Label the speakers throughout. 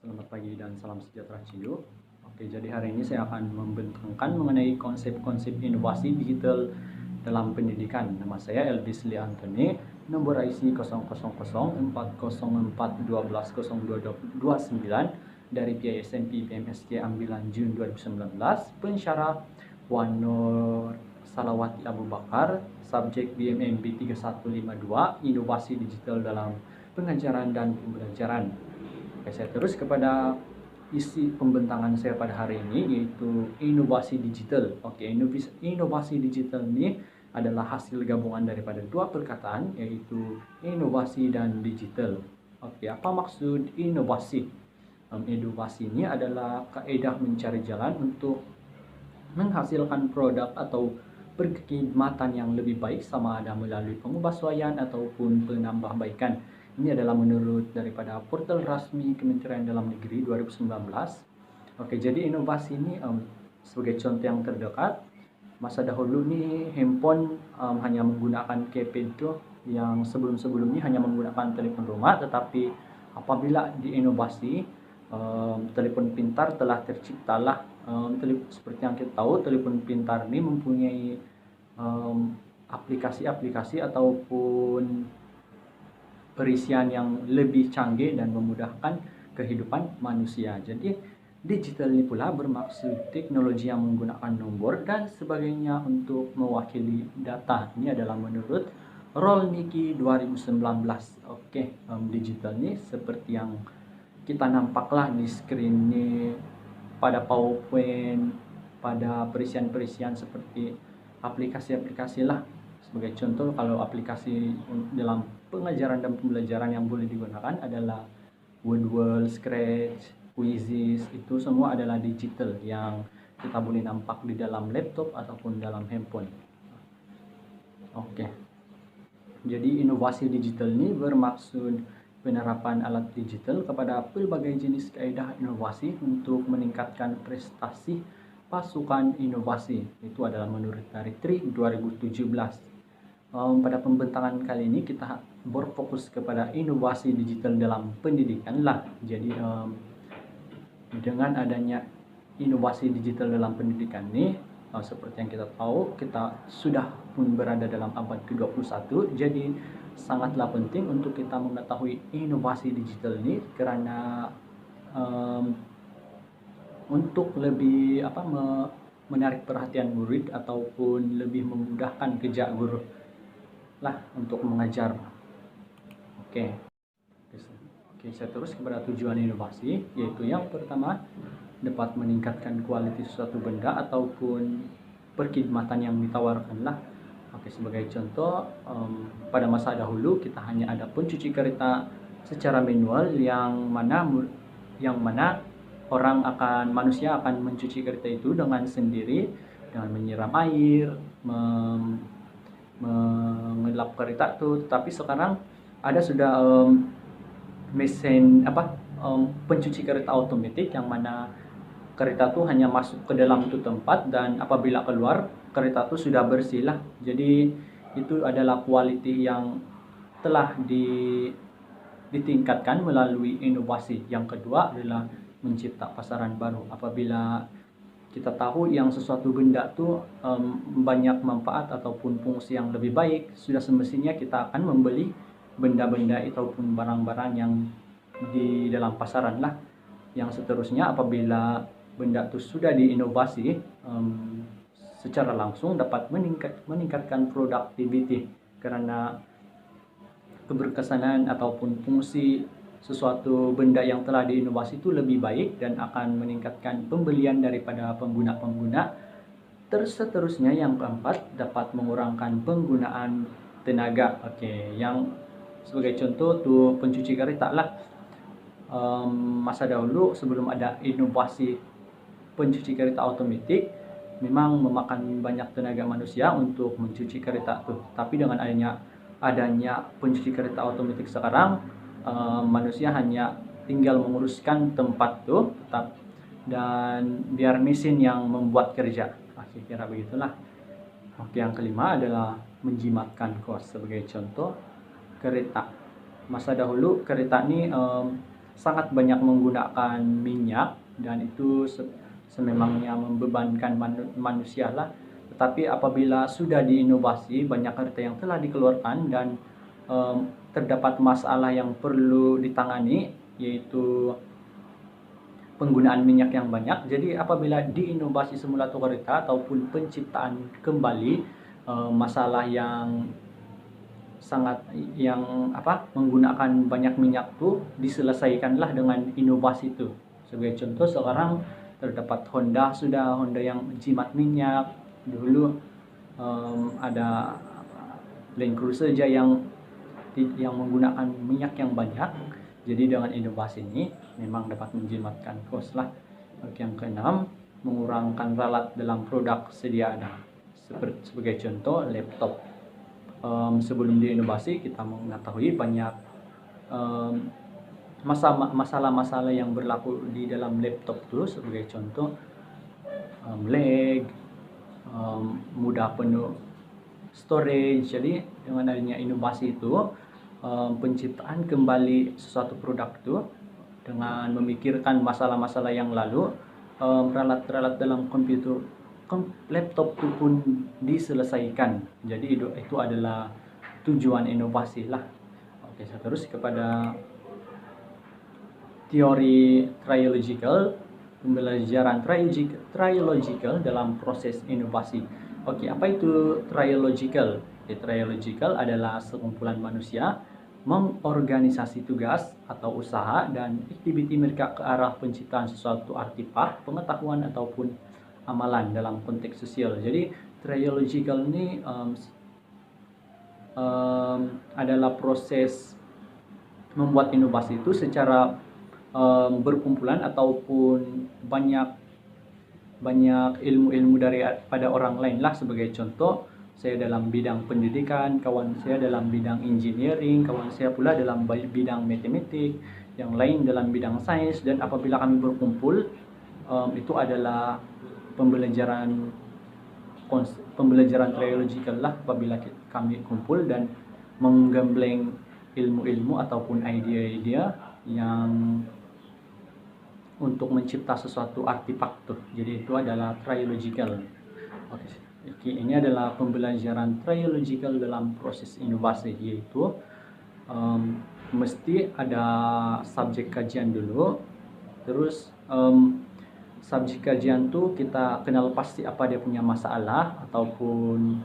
Speaker 1: Selamat pagi dan salam sejahtera Ciu. Oke, jadi hari ini saya akan membentangkan mengenai konsep-konsep inovasi digital dalam pendidikan. Nama saya Elvis Lee Anthony, nomor IC 00040121229 dari PISMP PMSK Ambilan Jun 2019, pensyarah Puan Nur Salawati Abu Bakar, subjek BMMB 3152, inovasi digital dalam pengajaran dan pembelajaran. Oke, saya terus kepada isi pembentangan saya pada hari ini, yaitu inovasi digital. Oke, inovasi digital ini adalah hasil gabungan daripada dua perkataan, yaitu inovasi dan digital. Oke, apa maksud inovasi? Inovasi ini adalah kaedah mencari jalan untuk menghasilkan produk atau berkhidmatan yang lebih baik, sama ada melalui pengubahsuaian ataupun penambahbaikan. Ini adalah menurut daripada portal resmi Kementerian Dalam Negeri 2019. Oke, jadi inovasi ini sebagai contoh yang terdekat, masa dahulu nih handphone hanya menggunakan keypad tuh, yang sebelum-sebelumnya hanya menggunakan telepon rumah, tetapi apabila diinovasi, telepon pintar telah terciptalah. Seperti yang kita tahu, telepon pintar ini mempunyai aplikasi-aplikasi ataupun perisian yang lebih canggih dan memudahkan kehidupan manusia. Jadi digital ini pula bermaksud teknologi yang menggunakan nombor dan sebagainya untuk mewakili data. Ini adalah menurut Rolnicki 2019. Oke, digital ini seperti yang kita nampaklah di screen ini, pada PowerPoint, pada perisian-perisian seperti aplikasi-aplikasi lah. Sebagai contoh, kalau aplikasi dalam pengajaran dan pembelajaran yang boleh digunakan adalah Woodwall, Scratch, Quizzes, itu semua adalah digital yang kita boleh nampak di dalam laptop ataupun dalam handphone. Oke. Jadi inovasi digital ini bermaksud penerapan alat digital kepada berbagai jenis kaedah inovasi untuk meningkatkan prestasi pasukan inovasi. Itu adalah menurut dari TRI 2017. Pada pembentangan kali ini kita berfokus kepada inovasi digital dalam pendidikan lah. Jadi dengan adanya inovasi digital dalam pendidikan ini, seperti yang kita tahu, kita sudah pun berada dalam abad ke-21, jadi sangatlah penting untuk kita mengetahui inovasi digital ini, karena untuk lebih menarik perhatian murid ataupun lebih memudahkan kerja guru lah untuk mengajar. Oke, saya terus kepada tujuan inovasi, yaitu yang pertama, dapat meningkatkan kualitas suatu benda ataupun perkhidmatan yang ditawarkan lah. Oke, sebagai contoh, pada masa dahulu kita hanya ada pencuci kereta secara manual, yang mana manusia akan mencuci kereta itu dengan sendiri, dengan menyiram air, mengelap kereta tuh. Tapi sekarang ada sudah mesin pencuci kereta otomatis, yang mana kereta tuh hanya masuk ke dalam itu tempat, dan apabila keluar kereta tuh sudah bersih lah. Jadi itu adalah quality yang telah ditingkatkan melalui inovasi. Yang kedua adalah mencipta pasaran baru. Apabila kita tahu yang sesuatu benda tuh banyak manfaat ataupun fungsi yang lebih baik, sudah semestinya kita akan membeli benda-benda ataupun barang-barang yang di dalam pasaran lah. Yang seterusnya, apabila benda itu sudah diinovasi, secara langsung dapat meningkatkan productivity, karena keberkesanan ataupun fungsi sesuatu benda yang telah diinovasi itu lebih baik dan akan meningkatkan pembelian daripada pengguna-pengguna. Seterusnya, yang keempat, dapat mengurangkan penggunaan tenaga. Oke, yang sebagai contoh tuh pencuci kereta lah. Masa dahulu sebelum ada inovasi pencuci kereta otomatis, memang memakan banyak tenaga manusia untuk mencuci kereta tuh. Tapi dengan adanya pencuci kereta otomatis sekarang, manusia hanya tinggal menguruskan tempat tuh tetap, dan biar mesin yang membuat kerja. Kira-kira begitulah. Oke, yang kelima adalah menjimatkan kos. Sebagai contoh, kereta. Masa dahulu kereta ini sangat banyak menggunakan minyak, dan itu sememangnya membebankan manusia lah. Tetapi apabila sudah diinovasi, banyak kereta yang telah dikeluarkan dan terdapat masalah yang perlu ditangani, yaitu penggunaan minyak yang banyak. Jadi apabila diinovasi simulator kereta ataupun penciptaan kembali masalah yang menggunakan banyak minyak tuh diselesaikanlah dengan inovasi itu. Sebagai contoh, sekarang terdapat Honda yang jimat minyak. Dulu ada Land Cruiser aja yang menggunakan minyak yang banyak. Jadi dengan inovasi ini memang dapat menjimatkan kos lah. Oke, yang keenam, mengurangkan ralat dalam produk sedia ada. Sebagai contoh, laptop. Sebelum diinovasi, kita mengetahui banyak masalah-masalah yang berlaku di dalam laptop itu. Sebagai contoh, lag, mudah penuh storage. Jadi dengan adanya inovasi itu, penciptaan kembali sesuatu produk itu dengan memikirkan masalah-masalah yang lalu, ralat-ralat dalam laptop itu pun diselesaikan. Jadi itu adalah tujuan inovasi lah. Oke, saya terus kepada teori triological, pembelajaran triological dalam proses inovasi. Oke, apa itu triological? Triological adalah sekumpulan manusia mengorganisasi tugas atau usaha dan aktiviti mereka ke arah penciptaan sesuatu artefak, pengetahuan ataupun amalan dalam konteks sosial. Jadi triological ini adalah proses membuat inovasi itu secara berkumpulan ataupun banyak ilmu-ilmu daripada orang lain lah. Sebagai contoh, saya dalam bidang pendidikan, kawan saya dalam bidang engineering, kawan saya pula dalam bidang matematik, yang lain dalam bidang sains. Dan apabila kami berkumpul, itu adalah pembelajaran triological lah. Apabila kami kumpul dan menggembleng ilmu-ilmu ataupun ide-ide yang untuk mencipta sesuatu artefak tuh. Jadi itu adalah triological. Oke, ini adalah pembelajaran triological dalam proses inovasi, yaitu mesti ada subjek kajian dulu. Terus subjek kajian tuh kita kenal pasti apa dia punya masalah ataupun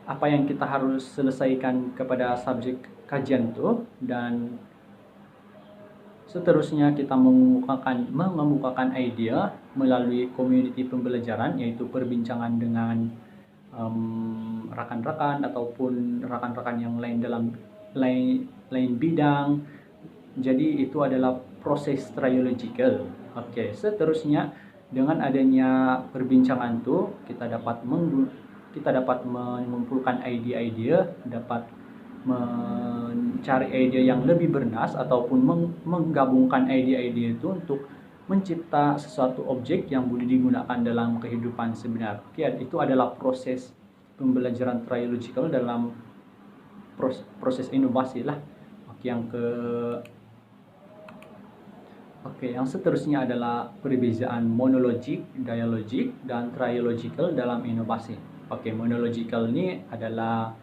Speaker 1: apa yang kita harus selesaikan kepada subjek kajian tuh, dan seterusnya kita mengemukakan ide melalui community pembelajaran, yaitu perbincangan dengan rekan-rekan ataupun rekan-rekan yang lain dalam lain bidang. Jadi itu adalah proses triological. Oke, seterusnya dengan adanya perbincangan tuh kita dapat mengumpulkan ide-ide, dapat mencari ide yang lebih bernas ataupun menggabungkan ide-ide itu untuk mencipta sesuatu objek yang boleh digunakan dalam kehidupan sebenar. Oke, itu adalah proses pembelajaran triological dalam proses inovasi lah. Yang seterusnya adalah perbezaan monologik, dialogik, dan triological dalam inovasi. Monological ini adalah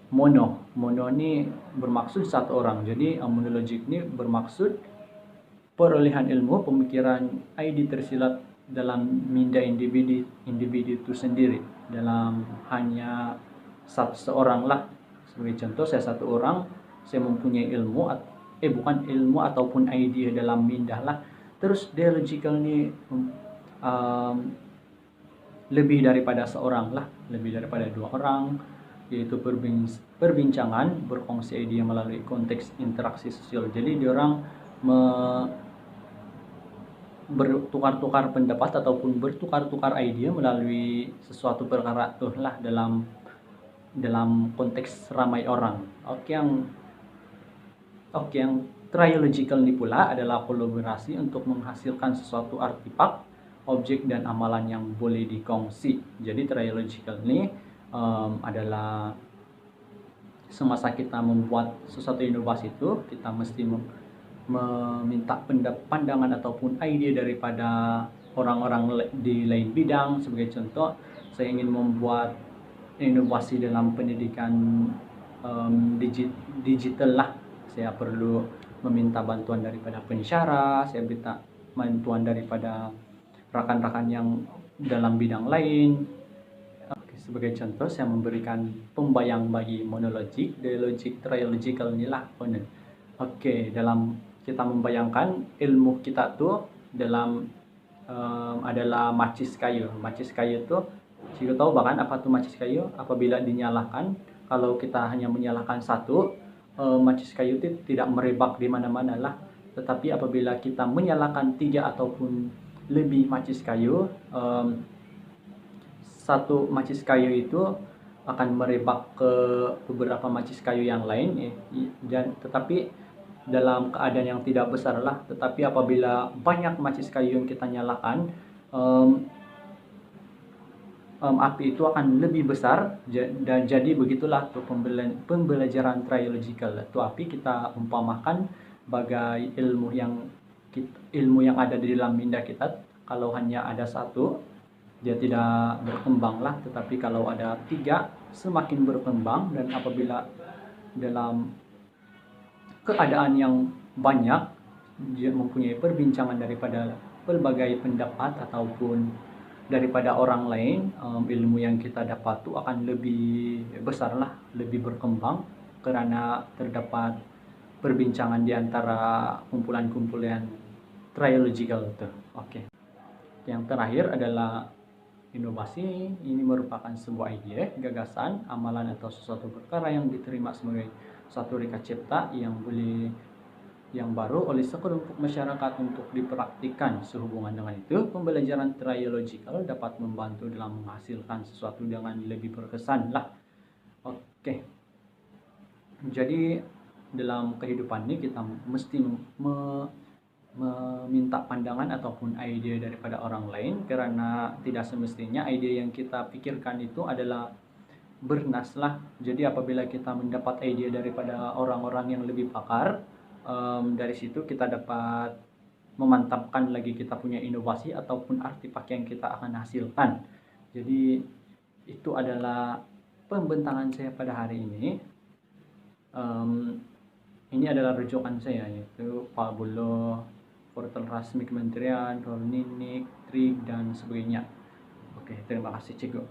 Speaker 1: mono ini bermaksud satu orang. Jadi monologik ini bermaksud perolehan ilmu, pemikiran, ide tersirat dalam minda individu itu sendiri, dalam hanya seorang lah. Sebagai contoh, saya satu orang, saya mempunyai bukan ilmu ataupun ide dalam minda lah. Terus dialogical ini lebih daripada seorang lah, lebih daripada dua orang, yaitu perbincangan, berkongsi ide melalui konteks interaksi sosial. Jadi diorang bertukar-tukar pendapat ataupun bertukar-tukar ide melalui sesuatu perkara tuh lah dalam konteks ramai orang. Yang triological ini pula adalah kolaborasi untuk menghasilkan sesuatu artefak, objek, dan amalan yang boleh dikongsi. Jadi triological ini adalah semasa kita membuat sesuatu inovasi itu, kita mesti meminta pandangan ataupun ide daripada orang-orang di lain bidang. Sebagai contoh, saya ingin membuat inovasi dalam pendidikan digital lah. Saya perlu meminta bantuan daripada pensyarah, saya minta bantuan daripada rekan-rekan yang dalam bidang lain. Sebagai contoh, saya memberikan pembayang bagi monologic, dialogic, trialogical inilah. Oke, dalam kita membayangkan ilmu kita tuh dalam adalah macis kayu. Macis kayu itu, kita tahu bahkan apa tuh macis kayu? Apabila dinyalakan, kalau kita hanya menyalakan satu, macis kayu itu tidak merebak di mana-mana lah. Tetapi apabila kita menyalakan 3 ataupun lebih macis kayu, satu macis kayu itu akan merebak ke beberapa macis kayu yang lain, dan tetapi dalam keadaan yang tidak besar lah. Tetapi apabila banyak macis kayu yang kita nyalakan, api itu akan lebih besar, dan jadi begitulah tuh pembelajaran triological. Tuh api kita umpamakan bagai ilmu yang ada di dalam minda kita. Kalau hanya ada satu, dia tidak berkembang lah. Tetapi kalau ada 3, semakin berkembang. Dan apabila dalam keadaan yang banyak, dia mempunyai perbincangan daripada berbagai pendapat ataupun daripada orang lain, ilmu yang kita dapat itu akan lebih besar lah, lebih berkembang, karena terdapat perbincangan di antara kumpulan-kumpulan triological itu. Oke. Yang terakhir adalah inovasi. Ini merupakan sebuah ide, gagasan, amalan atau sesuatu perkara yang diterima sebagai satu reka cipta yang baru oleh sekelompok masyarakat untuk dipraktikkan. Sehubungan dengan itu, pembelajaran triological dapat membantu dalam menghasilkan sesuatu dengan lebih berkesan lah. Oke. Jadi dalam kehidupan ini kita mesti meminta pandangan ataupun ide daripada orang lain, karena tidak semestinya ide yang kita pikirkan itu adalah bernas lah. Jadi apabila kita mendapat ide daripada orang-orang yang lebih pakar, dari situ kita dapat memantapkan lagi kita punya inovasi ataupun artefak yang kita akan hasilkan. Jadi itu adalah pembentangan saya pada hari ini. Ini adalah rujukan saya, yaitu Fabulo, portal resmi kementerian, Rolninik, Trig, dan sebagainya. Oke, terima kasih Cikgu.